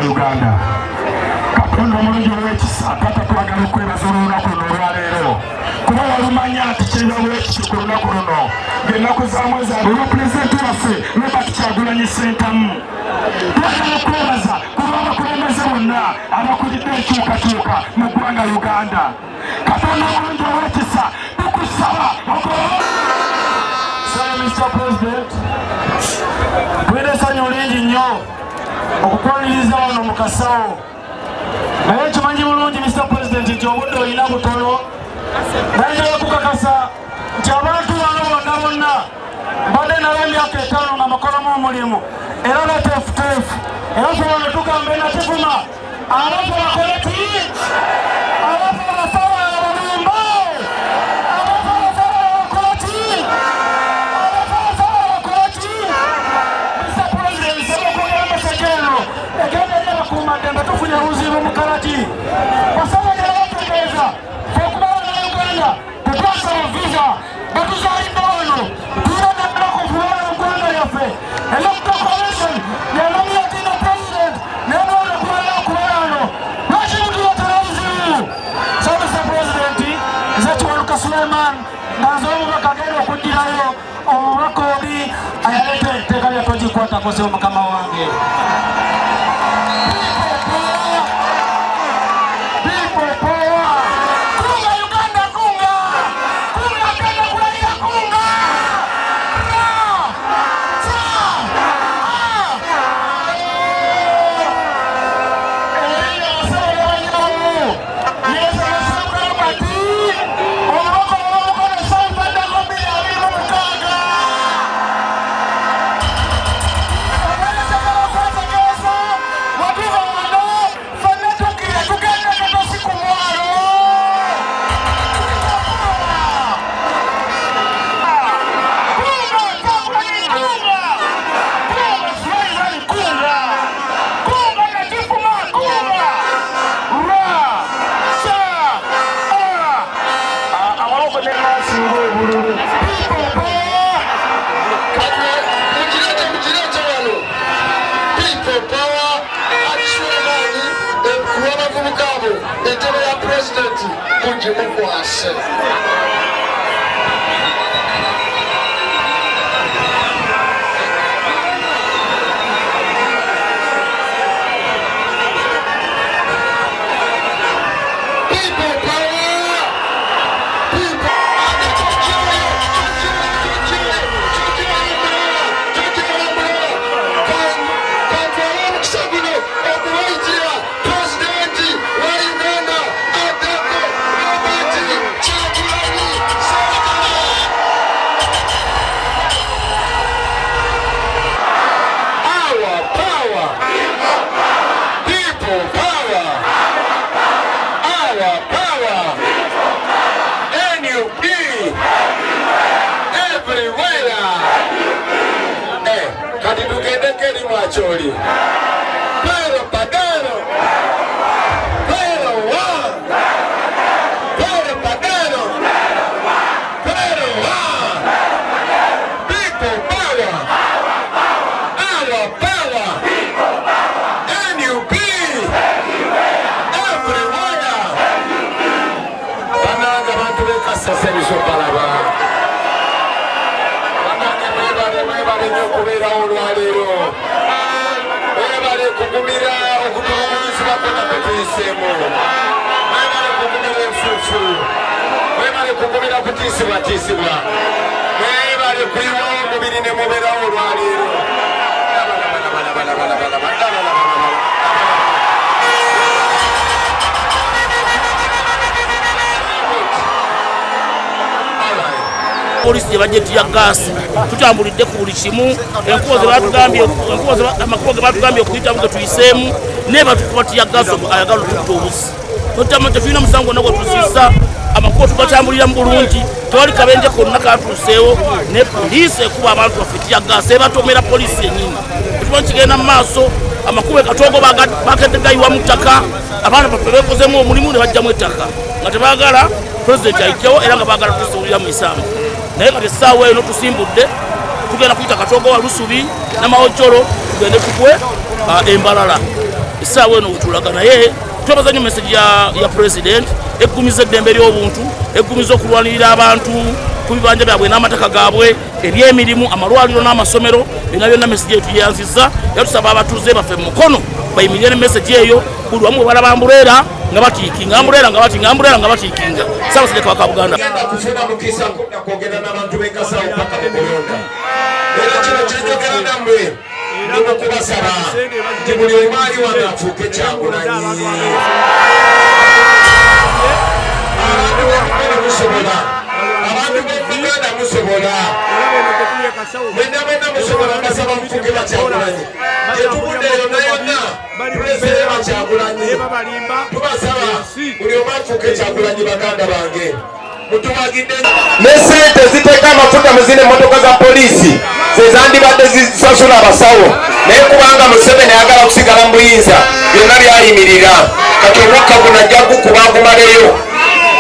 Uganda. Katonda mulungi olw'ekisa kata twagala okwebaza olunaku luno olwaleero kuba walumanya ati kirina olw'ekiti ku lunaku luno ng'ennaku za mwezi olwapulezidenti waffe Robert Kyagulanyi Ssentamu. Twagala okwebaza kuba abakulembeze bonna abakulidde enkyukakyuka mu ggwanga Uganda. Katonda mulungi olw'ekisa tukusaba Mr. President, tulina essanyu lingi nnyo okukwaniriza wano mu Kasawo. Naye kimanyi bulungi Mr. President nti obudde olina butono. Naye okukakasa nti abantu bano bonna bonna mbadde nabo emyaka 5 nga bakolamu omulimu era bateefuteefu. Era sobola ne tugamba enatuvuma abantu bakole ki? Abantu basawo abalumba Mademba tufunya uzibu mukarati basaba ya bategeeza okubawo na Uganda tetwasa visa batuzaalidde wano tulina naddala kufuula Uganda yaffe electoral commission yanominatinga president nenona kubala okubeera wano lwaki mutuyotera obuzibu. So Mr. President, nze Kiwanuka Suleiman nga nze omubaka agenda okuddirayo omubaka obi ayaleeta etteeka lyatogikwatako se mukama wange. entebe ya president mugimukwase. Chori. Pero pagano. Pero one. Pero pagano. Pero one. People power. Our power. NUP. Everywhere. Bananga bantu bekasa serviso palaba. Bananga mwebale nyokubera olwalero. Kugumira okutuuzi bakona kutiisemu mwebale kugumira enfuufu mwebale kugumira kutiisibwatiisibwa mwebale kuyiwa omubiri ne mubeerawo olwaleero polisi gye bajja TIYAGAS tutambulidde ku buli kimu amakubo ge batugambye okuyitamu ge tuyiseemu naye batukuba TIYAGAS ayagala otutta obusi tetulina musango gwonna gwe tusiisa amakubo tugatambulira mu bulungi tewali kabenje konna katuuseewo ne poliisi ekuba abantu baffe TIYAGAS ebatomera polisi yennyini ekimanyi kigenda mu maaso amakubo ekatoogo bakedde gayiwa mu ttaka abaana baffe beekozeemu omulimu ne bajjamu ettaka nga tebaagala pulezidenti ayijjawo era nga baagala tusuubulira mu isambu naye kati essaawa eno tusimbudde tugenda kuyita katoogo wa Lusubi n'amawojjolo tugende tugwe embalala essaawa eno wetulaga naye twebaza nnyo message ya president eggumiza eddembe ly'obuntu eggumiza okulwanirira abantu ku bibanja byabwe n'amataka gaabwe ebyemirimu amalwaliro n'amasomero byonna byonna message eyo tuyanzizza yatusaba abatuuze baffe mu Mukono bayimirire ne message eyo buli wamu balaba ambuleera nga batiikinga ambuleera nga batiikinga Ssaabasajja Kabaka wa Buganda kufuna mukisa kwogera n'abantu b'enkasawo paka mu kulonda era kino kyenjogera nammwe nimukubasaba nti buli omu ali wano afuuke Kyagulanyi abantu b'Ebuganda musobola abantu b'Ebuganda musobola mwenda musobola mbasaba mufuuke ba Kyagulanyi gyetugudde yonna yonna tulesere ba Kyagulanyi tubasaba buli omu afuuke Kyagulanyi baganda bange ne sente ziteeka amafuta mu zino emmotoka za poliisi zezandibadde zisasula abasawo naye kubanga Museveni ayagala okusigala mu buyinza byonna byayimirira kati omukka guno ajja gukuba agumaleyo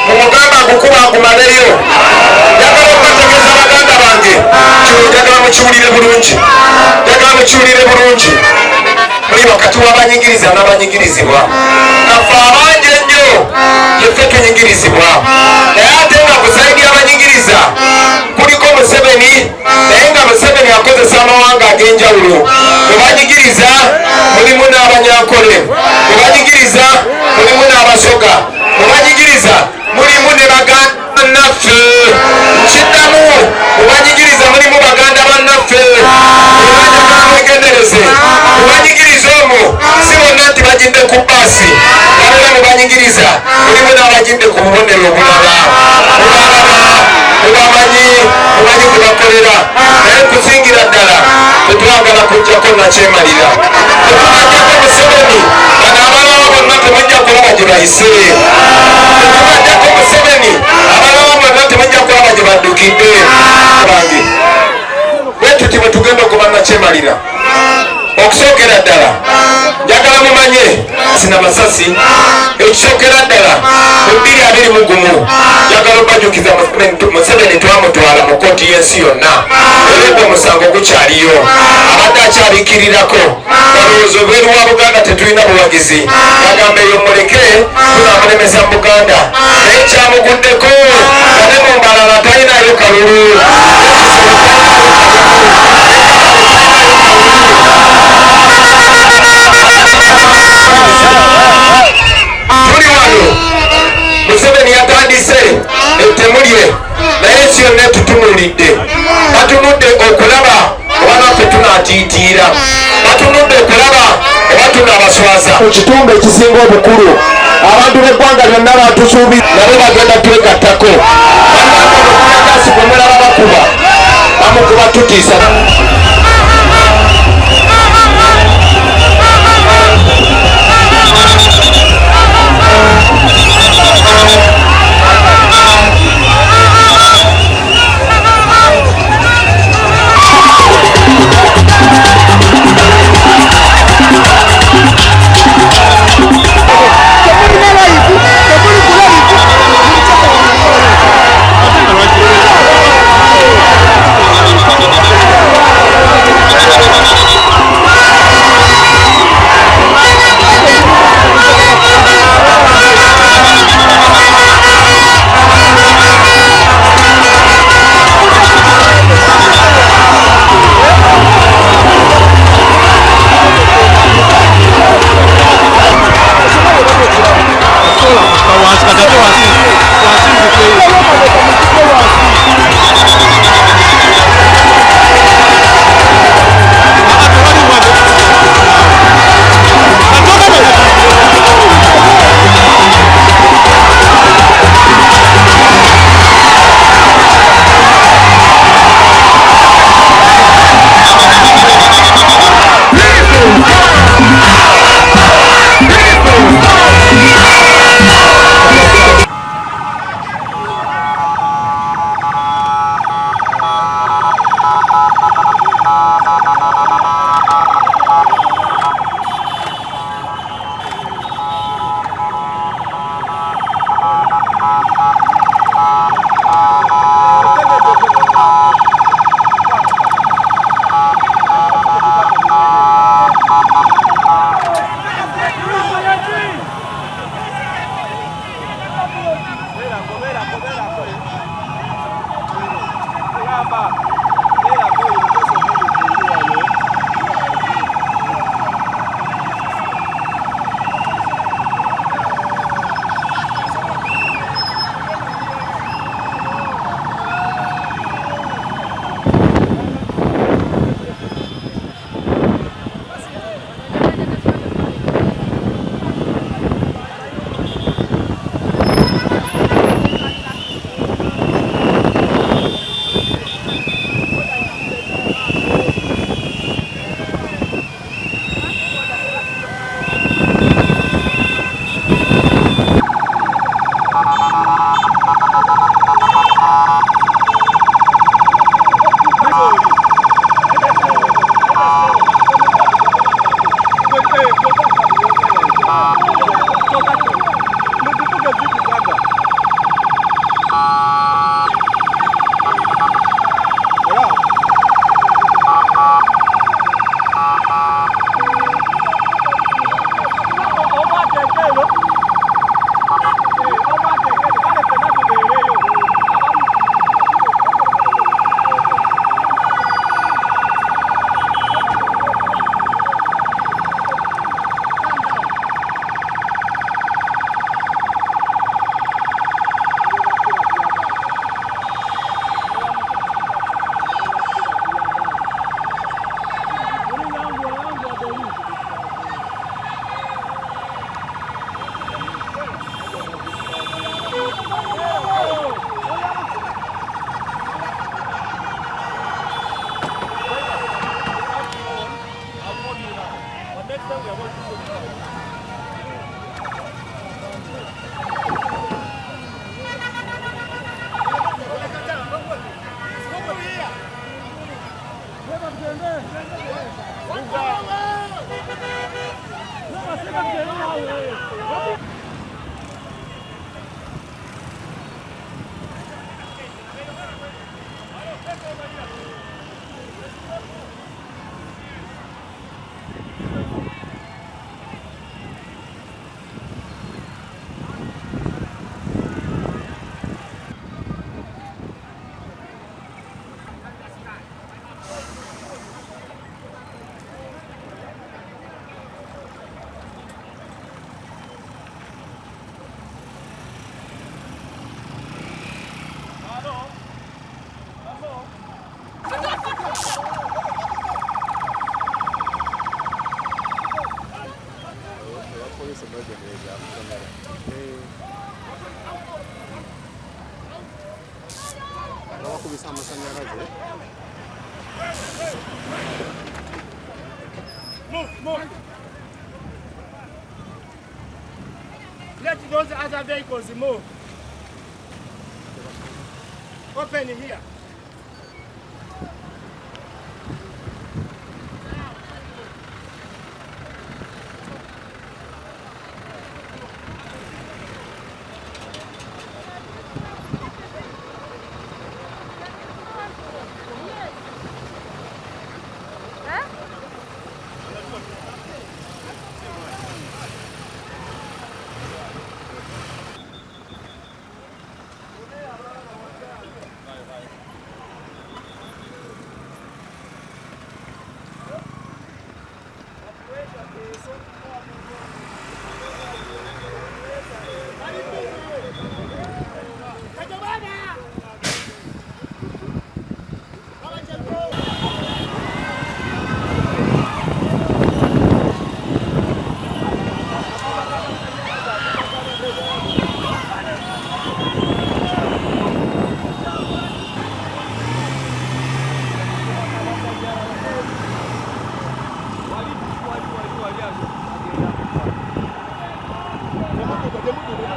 mumugamba agukuba agumaleyo njagala okubategeeza baganda bange njagala mukiwulire bulungi muli wakati w'abanyingiriza n'abanyigirizibwa naffe abangi ennyo yeffe tunyigirizibwa naye ate nga kusaidi abanyigiriza kuliko Museveni naye nga Museveni akozesa amawanga ag'enjawulo bwe banyigiriza mulimu n'abanyankole bwe banyigiriza mulimu n'abasoga bwe banyigiriza mulimu ne baganda bannaffe kiddamu bwe banyigiriza mulimu baganda bannaffe ebanyagala mwegendereze bwe banyigiriza omwo si bonna nti bagidde ku baasi wabula mu banyigiriza mulimu n'abagidde ku bubonero obulala mubamanyi kwe bakolera naye kusingira ddala tetwagala kujjako nakyemalira tetubajjako Museveni bano abalaba bonna temujja kulaba gye bayise tetubajjako Museveni abalaba bonna temujja kulaba gye baddukidde bange bwe tuti bwe tugenda okuba nakyemalira okusookera ddala njagala mumanye masasi na masasi ekisokera ddala ebbiri abiri mu gumu njagala obajukiza Museveni twamutwala mu kooti y'ensi yonna era omusango gukyaliyo abadde akyalikirirako balowooza obweru wa Buganda tetulina buwagizi agamba eyo muleke tunamulemesa mu Buganda naye kyamuguddeko ate mu mbalala talinayo kalulu tuli wano Museveni yatandise ettemu lye naye ensi yonna etutunuulidde batunudde okulaba oba ffe tunaatiitiira batunudde okulaba oba tunaabaswaza mu kitundu ekisinga obukulu abantu b'eggwanga lyonna batusuubi nabo bagenda twegattako bannangaasi bwe mulaba bakuba bamukuba tutiisa Move. Let those other vehicles move. Open here.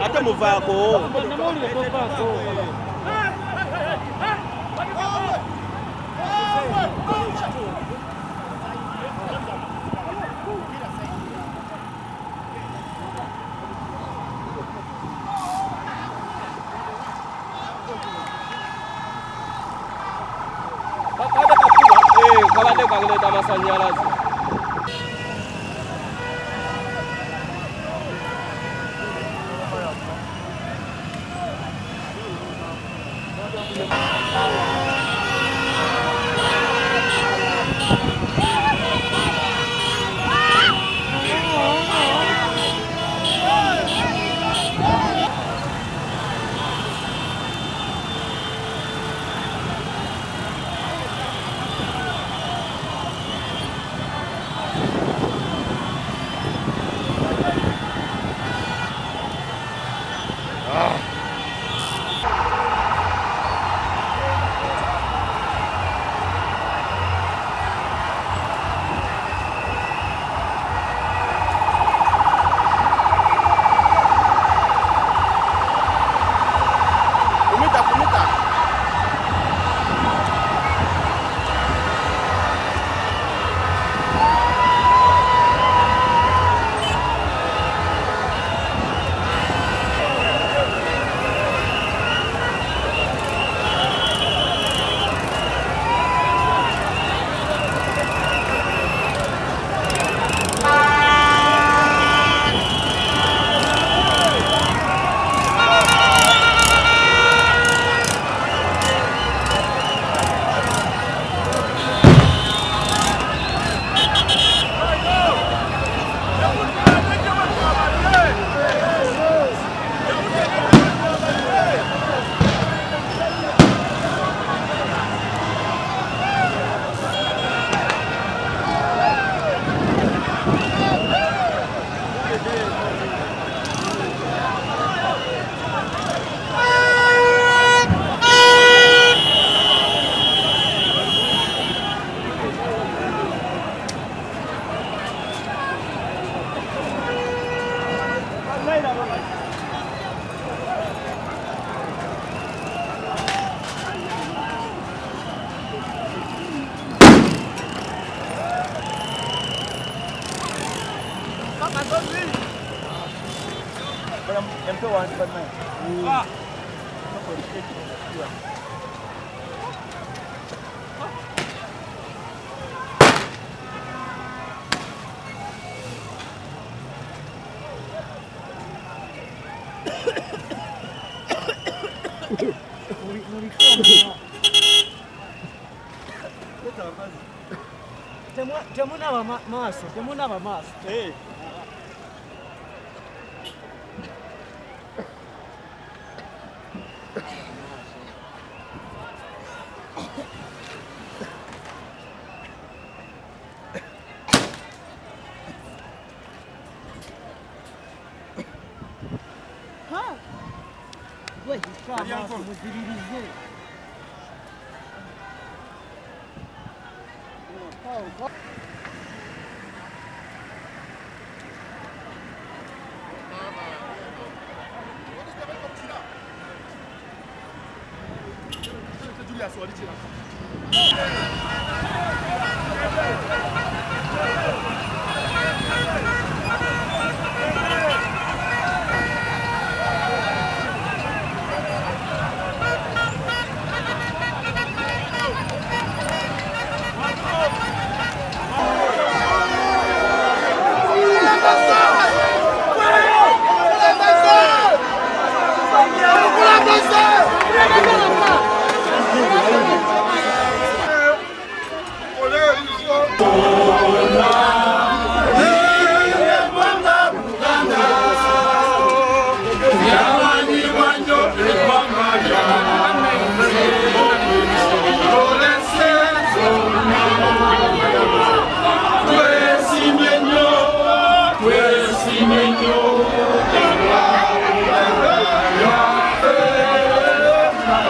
Hata muvako. Kabande kakuleta amasanyalaze. Temuna maso. Hey.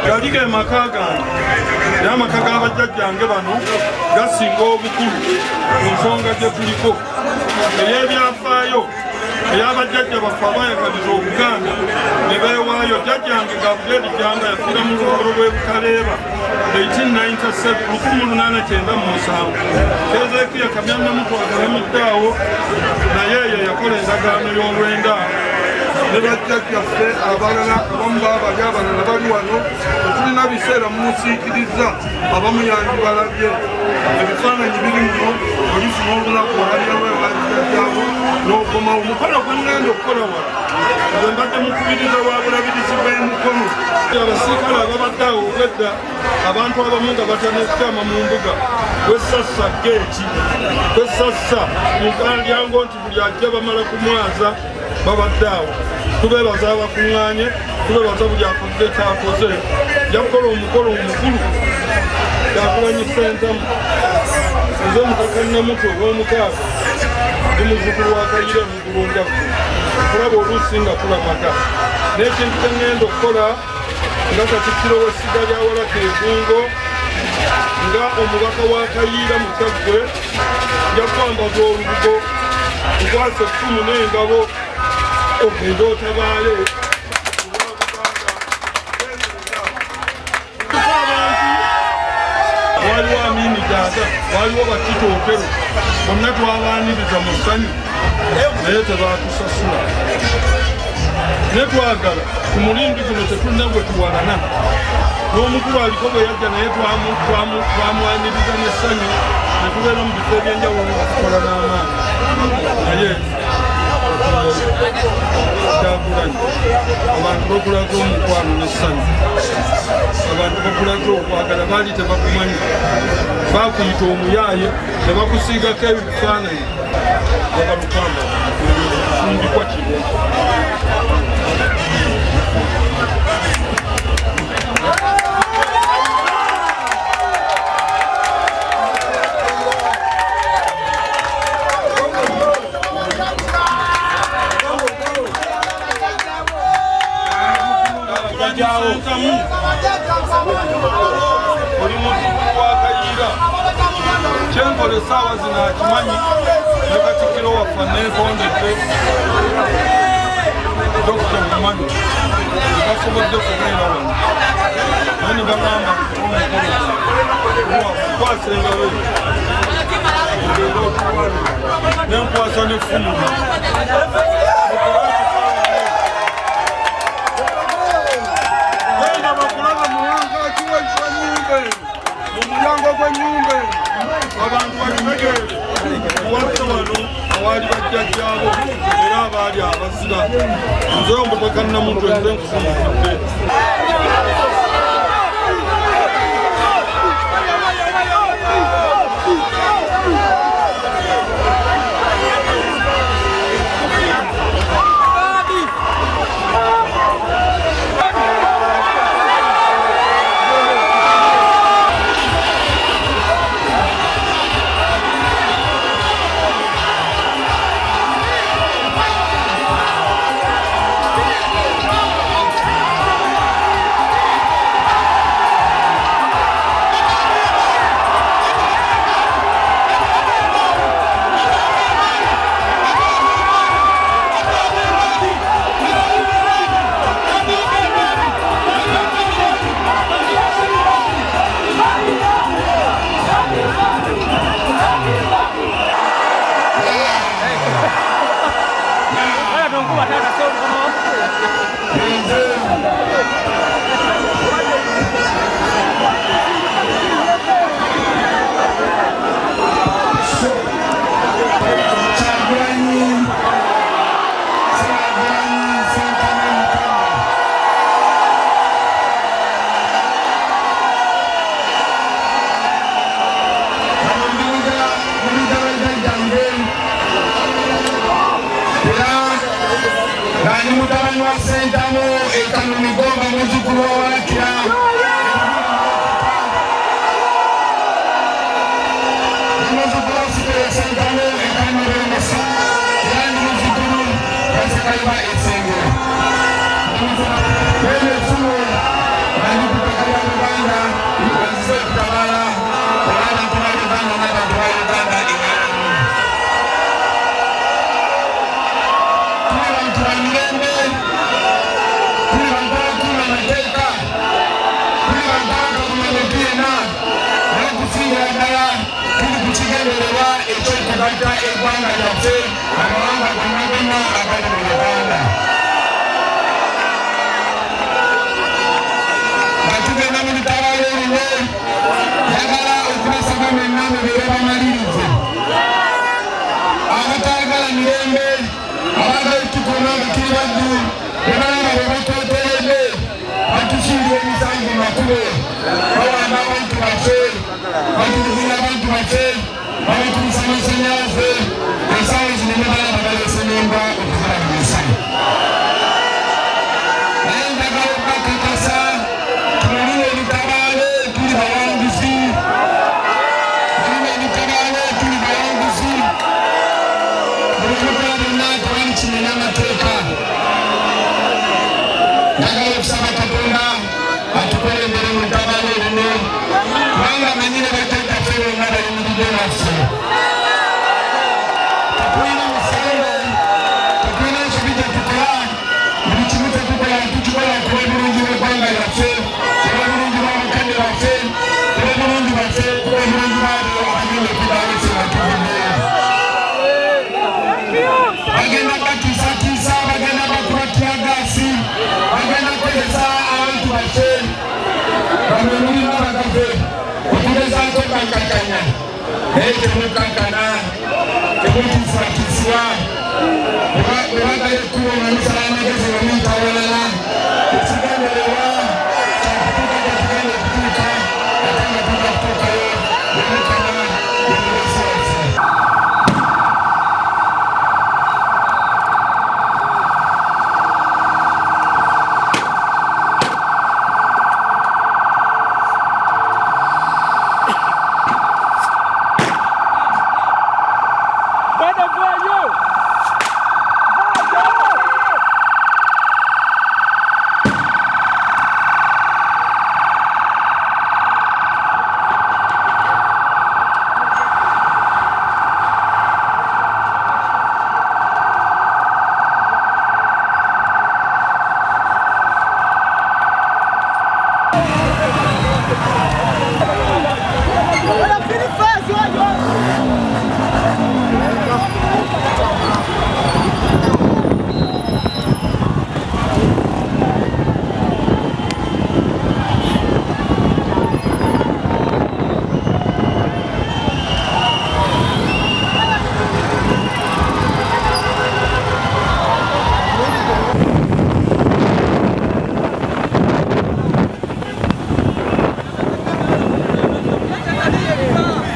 Galige makaga ya makaga abajjajjange bano gasinga obukulu ensonga gye tuliko ey'ebyafaayo ey'abajjajja baffe abayagaliza Obuganda ne beewaayo. Jjajjange Gabriel Janga yafiira mu lugalo lw'e Bukaleeba 1897 Keezeekiya Kamyannamuto agalamuddaawo naye ye yakola endagaano y'olwenda ne bajjajjaffe abalala abamu baabali abalala bali wano tetulina biseera mumusiikiriza abamu yandibalabye ebifaananyi biri muno olifuna olunaku olalyawo ebajjajjaabo n'okomawo mukolo gwe ŋŋenda okukola wano nze mbadde mukubiriza wa bulabirizi bw'e Mukono. Abasiikale ababadde awo obwedda abantu abamu nga batanekutama mu mbuga kwesassa geeti kwesassa mukalyango nti buli ajja bamala kumwaza babadde awo. Tubeebaza abakuŋŋaanye, tubeebaza buli akoze kyakoze. Yakukola omukolo omukulu Kyagulanyi Ssentamu nze Mukakannamuto ow'omukaaga ndi muzzukulu wa Kayiira Mugulunjaku kulaba oluusi nga tulamaka n'ekintu kye ŋŋenda okukola nga Katikkiro w'essiga lya Walaka Egungo nga omubaka wa Kayiira mu Kyaggwe yakwambaza olubugo nkwasa ettumu n'engabo ogenda otabaale waliwo Amini Dada, waliwo Batitookero, bonna twabaaniriza mu ssanyu naye tebaatusasula. Ne twagala ku mulindi guno tetulina gwe tuwalana. N'omukulu aliko bwe yajja naye twamwaniriza n'essanyu ne tubeera mu bifo eby'enjawulo nga tukola n'amaanyi. Naye Kyagulanyi abantu bakulaga omukwano n'essanyu, abantu bakulaga okwagala baali tebakumanyi, baakuyita omuyaaye ne bakusiigako ebifaananyi babalukamba kufumbikwa kiro. Oli muzzukulu wa Kayiira kyenkola essaawa zino akimanyi ne Katikkiro waffe neekondedde Dokita Mumanyi tebasobodde kubeera wano naye ne bagamba omukolo kwasa engalo nenkwasa n'effumu musango gw'ennyumba abantu bategeere kuwasa wano awaali bajjajjaabo era abaali abasiga nze omutwekannamuntu enze nkusinzidde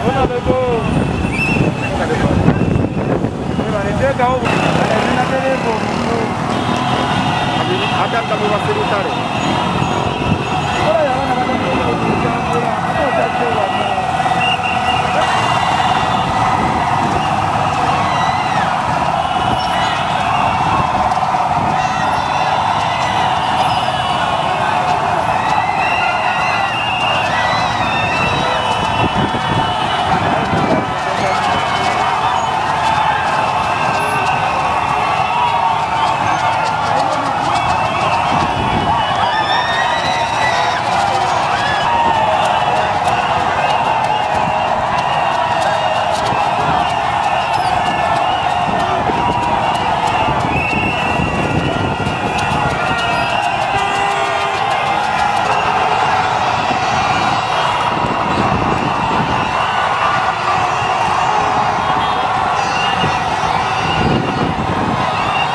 Honorable